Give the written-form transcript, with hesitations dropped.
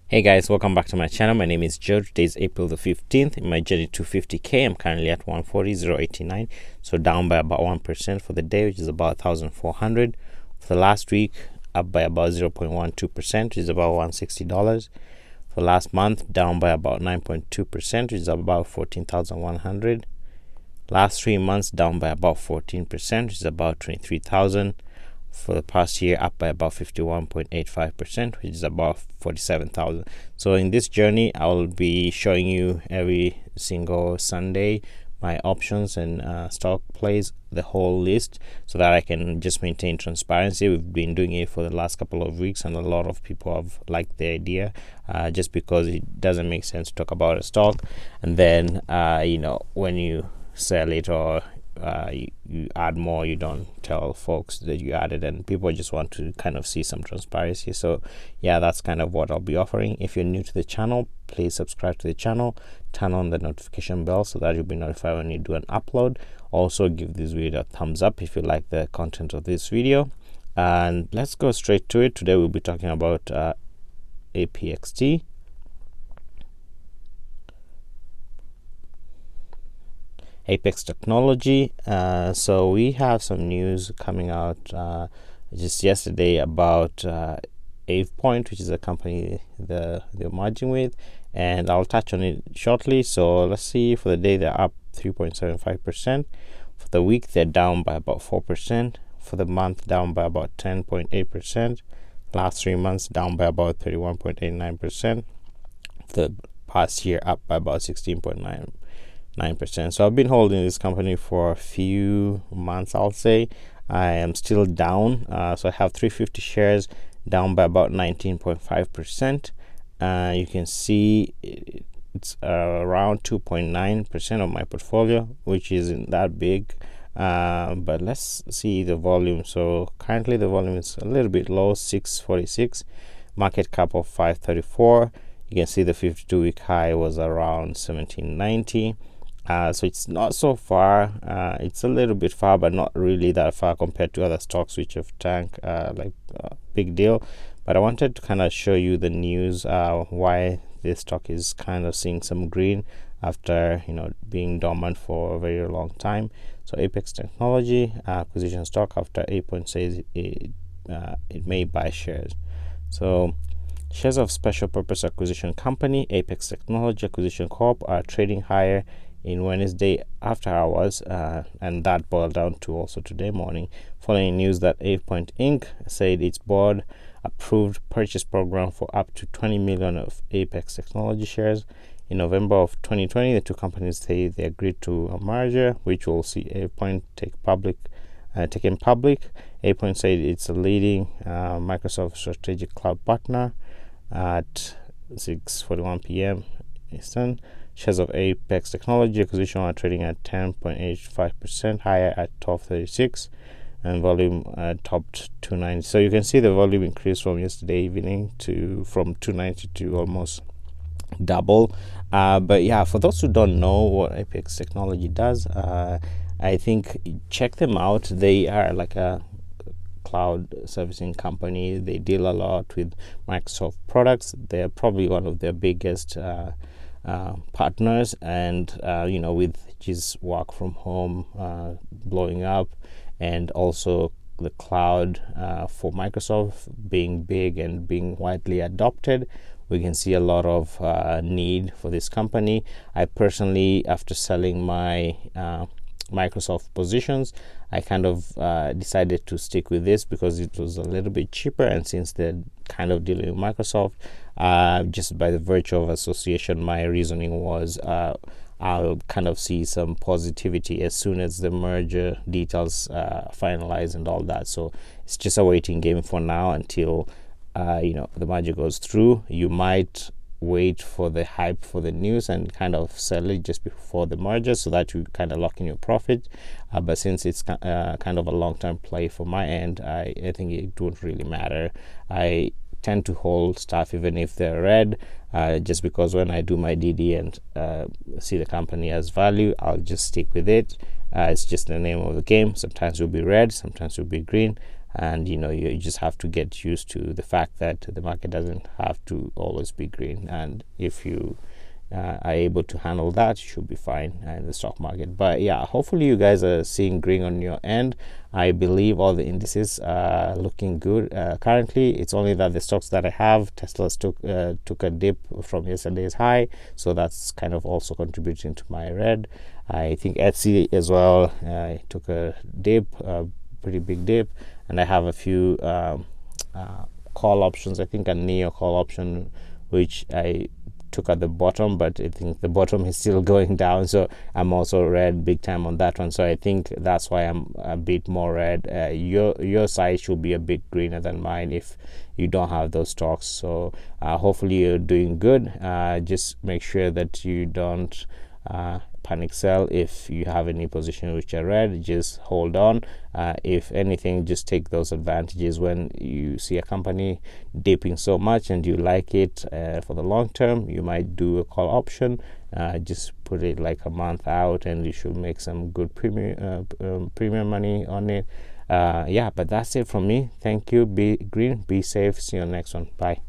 Hey guys, welcome back to my channel. My name is Joe. Today is April the 15th. In my journey to 50k, I'm currently at 140,089, so down by about 1% for the day, which is about 1,400. For the last week, up by about 0.12%, which is about $160. For last month, down by about 9.2%, which is about 14,100. Last 3 months, down by about 14%, which is about 23,000. For the past year, up by about 51.85%, which is about 47,000. So in this journey, I will be showing you every single Sunday my options and stock plays, the whole list, so that I can just maintain transparency. We've been doing it for the last couple of weeks, and a lot of people have liked the idea, just because it doesn't make sense to talk about a stock and then when you sell it or you add more, you don't tell folks that you added, and people just want to kind of see some transparency. So yeah, that's kind of what I'll be offering. If you're new to the channel, please subscribe to the channel, turn on the notification bell so that you'll be notified when you do an upload. Also give this video a thumbs up if you like the content of this video, and let's go straight to it. Today we'll be talking about APXT. Apex Technology. So we have some news coming out just yesterday about AvePoint, which is a company they're merging with, and I'll touch on it shortly. So let's see, for the day they're up 3.75%. For the week they're down by about 4%. For the month down by about 10.8%. Last 3 months down by about 31.89%. For the past year up by about 16.9%. So I've been holding this company for a few months, I'll say. I am still down, so I have 350 shares, down by about 19.5%. You can see it's around 2.9% of my portfolio, which isn't that big, but let's see the volume. So currently the volume is a little bit low, 646, market cap of 534. You can see the 52-week high was around 1790. So it's not so far. It's a little bit far, but not really that far compared to other stocks which have tanked, big deal. But I wanted to kind of show you the news, why this stock is kind of seeing some green after being dormant for a very long time. So Apex Technology acquisition stock, after AvePoint says it may buy shares. So shares of special purpose acquisition company Apex Technology Acquisition Corp are trading higher in Wednesday after hours, and that boiled down to also today morning, following news that AvePoint Inc. said its board approved purchase program for up to 20 million of Apex Technology shares. In November of 2020, the two companies say they agreed to a merger, which will see AvePoint taken public. AvePoint said it's a leading Microsoft strategic cloud partner at 6:41 p.m. Eastern. Shares of Apex Technology Acquisition are trading at 10.85% higher at 1236, and volume topped 290. So you can see the volume increased from yesterday evening from 290 to almost double. But yeah, for those who don't know what Apex Technology does, I think check them out. They are like a cloud servicing company. They deal a lot with Microsoft products. They're probably one of their biggest partners, and with his work from home blowing up, and also the cloud for Microsoft being big and being widely adopted, we can see a lot of need for this company. I personally, after selling my Microsoft positions, I kind of decided to stick with this because it was a little bit cheaper, and since they're kind of dealing with Microsoft, just by the virtue of association, my reasoning was I'll kind of see some positivity as soon as the merger details finalize and all that. So it's just a waiting game for now until the merger goes through. You might wait for the hype for the news and kind of sell it just before the merger, so that you kind of lock in your profit, but since it's kind of a long-term play for my end, I think it won't really matter. I tend to hold stuff even if they're red, just because when I do my DD and see the company as value, I'll just stick with it. It's just the name of the game. Sometimes it'll be red, sometimes it'll be green. and you just have to get used to the fact that the market doesn't have to always be green, and if you are able to handle that, you should be fine in the stock market. But yeah, hopefully you guys are seeing green on your end. I believe all the indices are looking good. Currently, it's only that the stocks that I have, Tesla's took a dip from yesterday's high, so that's kind of also contributing to my red. I think Etsy as well took a dip, a pretty big dip, and I have a few call options. I think a neo call option, which I took at the bottom, but I think the bottom is still going down, so I'm also red big time on that one. So I think that's why I'm a bit more red. Your side should be a bit greener than mine if you don't have those stocks. So hopefully you're doing good. Just make sure that you don't panic sell. If you have any position which are red, just hold on. If anything, just take those advantages when you see a company dipping so much and you like it for the long term. You might do a call option. Just put it like a month out, and you should make some good premium money on it. Yeah, but that's it from me. Thank you. Be green, be safe. See you on the next one. Bye.